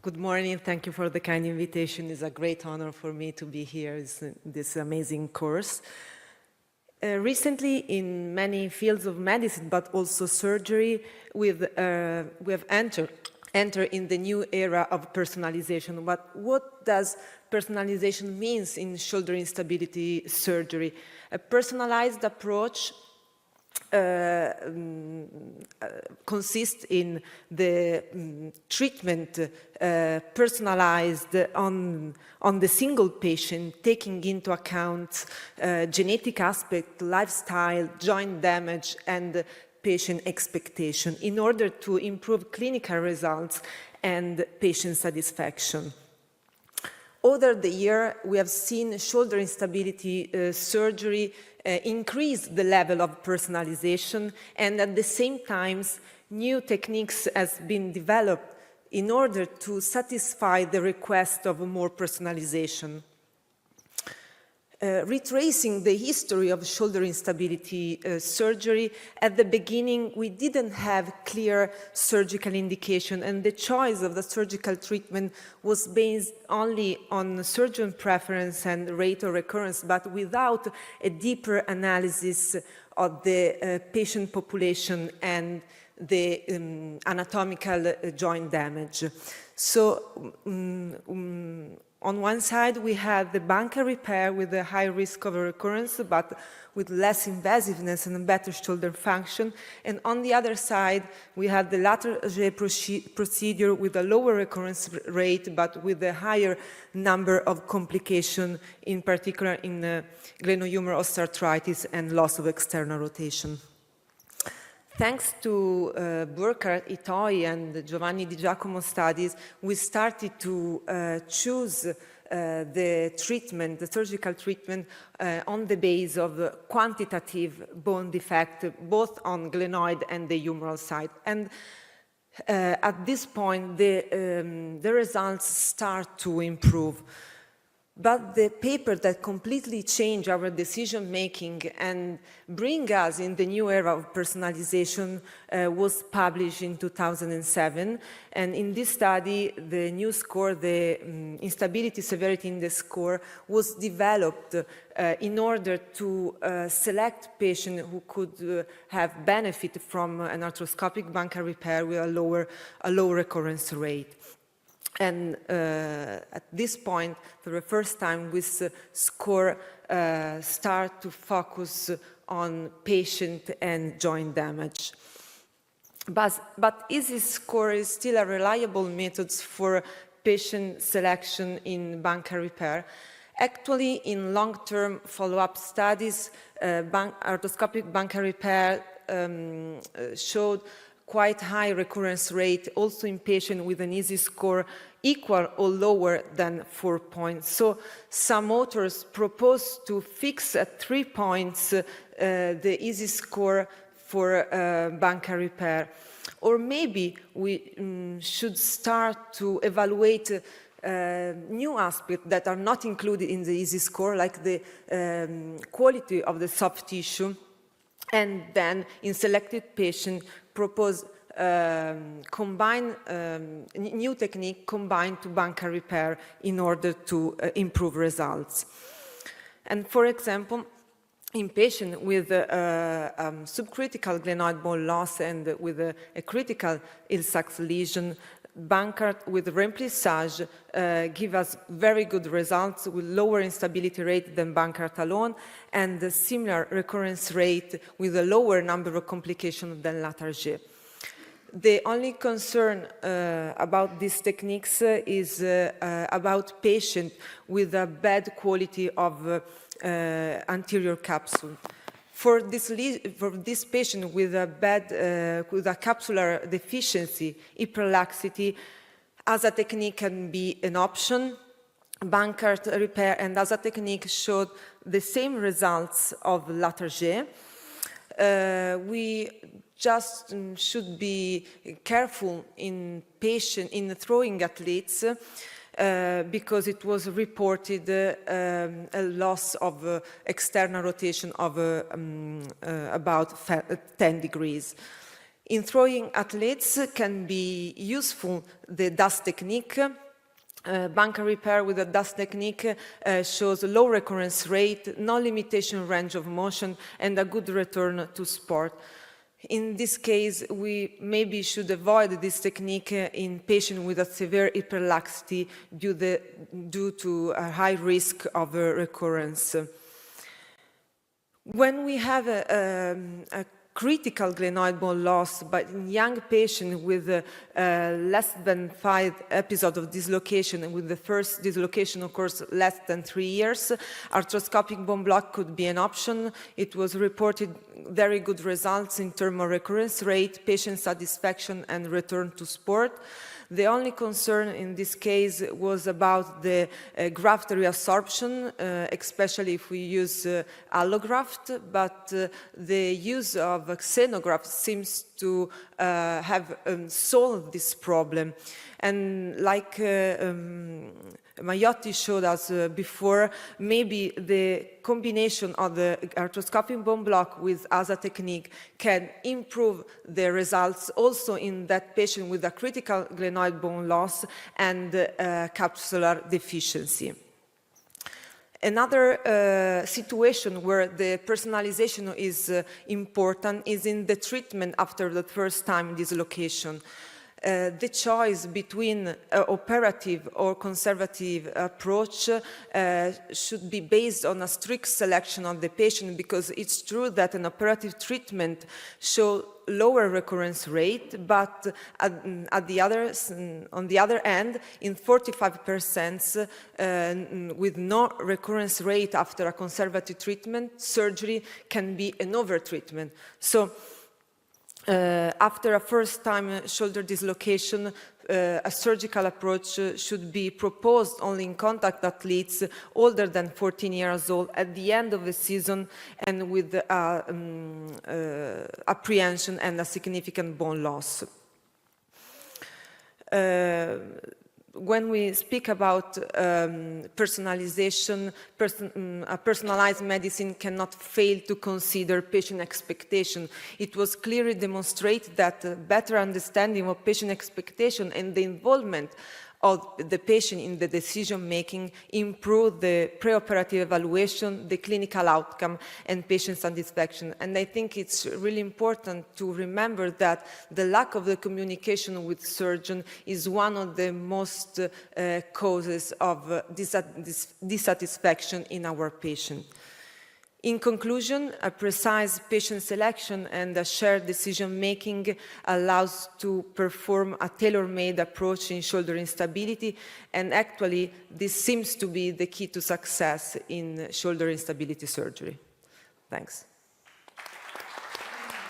Good morning. Thank you for the kind invitation. It's a great honor for me to be here in this amazing course. Recently, in many fields of medicine, but also surgery, we have entered in the new era of personalization. But what does personalization mean in shoulder instability surgery? A personalized approach consists in the treatment personalized on the single patient, taking into account genetic aspect, lifestyle, joint damage, and patient expectation in order to improve clinical results and patient satisfaction. Over the year, we have seen shoulder instability surgery increase the level of personalization, and at the same time, new techniques have been developed in order to satisfy the request of more personalization. Retracing the history of shoulder instability surgery, at the beginning we didn't have clear surgical indication, and the choice of the surgical treatment was based only on surgeon preference and rate of recurrence, but without a deeper analysis of the patient population and the anatomical joint damage. So on one side, we had the bunker repair with a high risk of recurrence, but with less invasiveness and better shoulder function. And on the other side, we had the lateral procedure with a lower recurrence rate, but with a higher number of complications, in particular in glenohumeral osteoarthritis and loss of external rotation. Thanks to Burkhardt, Itoi, and Giovanni Di Giacomo studies, we started to choose the treatment, the surgical treatment, on the basis of quantitative bone defect, both on glenoid and the humeral side. And at this point, the results start to improve. But the paper that completely changed our decision-making and bring us in the new era of personalization was published in 2007. And in this study, the new score, the instability severity index score, was developed in order to select patients who could have benefit from an arthroscopic bunker repair with a low recurrence rate. And at this point, for the first time, this score start to focus on patient and joint damage. But this score is still a reliable method for patient selection in bunker repair. Actually, in long-term follow-up studies, arthroscopic bunker repair showed quite high recurrence rate, also in patients with an EASI score equal or lower than 4 points. So some authors propose to fix at 3 points the EASI score for bunker repair. Or maybe we should start to evaluate new aspects that are not included in the EASI score, like the quality of the soft tissue, and then in selected patients propose new technique combined to bunker repair in order to improve results. And for example, in patients with subcritical glenoid bone loss and with a critical Ilsachs lesion, bunker with remplissage give us very good results with lower instability rate than bunker alone and a similar recurrence rate with a lower number of complications than Latarjet. The only concern about these techniques is about patients with a bad quality of anterior capsule. For this patient with a capsular deficiency, hyperlaxity, as a technique can be an option. Bunker repair and as a technique showed the same results of Latarjet. We just should be careful in throwing athletes because it was reported a loss of external rotation of about 10 degrees. In throwing athletes can be useful the dust technique. Bunker repair with a dust technique shows a low recurrence rate, no limitation range of motion, and a good return to sport. In this case, we maybe should avoid this technique in patients with a severe hyperlaxity due to a high risk of recurrence. When we have a critical glenoid bone loss, but in young patients with less than 5 episodes of dislocation, and with the first dislocation occurs less than 3 years, arthroscopic bone block could be an option. It was reported very good results in terms of recurrence rate, patient satisfaction, and return to sport. The only concern in this case was about the graft reabsorption, especially if we use allograft, but the use of xenograft seems to have solved this problem. And like Maiotti showed us before, maybe the combination of the arthroscopic bone block with ASA technique can improve the results also in that patient with a critical glenoid bone loss and capsular deficiency. Another situation where the personalization is important is in the treatment after the first time dislocation. The choice between operative or conservative approach should be based on a strict selection of the patient, because it's true that an operative treatment shows lower recurrence rate, but on the other hand, in 45% with no recurrence rate after a conservative treatment, surgery can be an overtreatment. So after a first-time shoulder dislocation, a surgical approach should be proposed only in contact athletes older than 14 years old at the end of the season and with apprehension and a significant bone loss. When we speak about personalization, a personalized medicine cannot fail to consider patient expectation. It was clearly demonstrated that better understanding of patient expectation and the involvement of the patient in the decision-making improve the preoperative evaluation, the clinical outcome, and patient satisfaction. And I think it's really important to remember that the lack of the communication with surgeon is one of the most causes of dissatisfaction in our patient. In conclusion, a precise patient selection and a shared decision-making allows to perform a tailor-made approach in shoulder instability, and actually this seems to be the key to success in shoulder instability surgery. Thanks.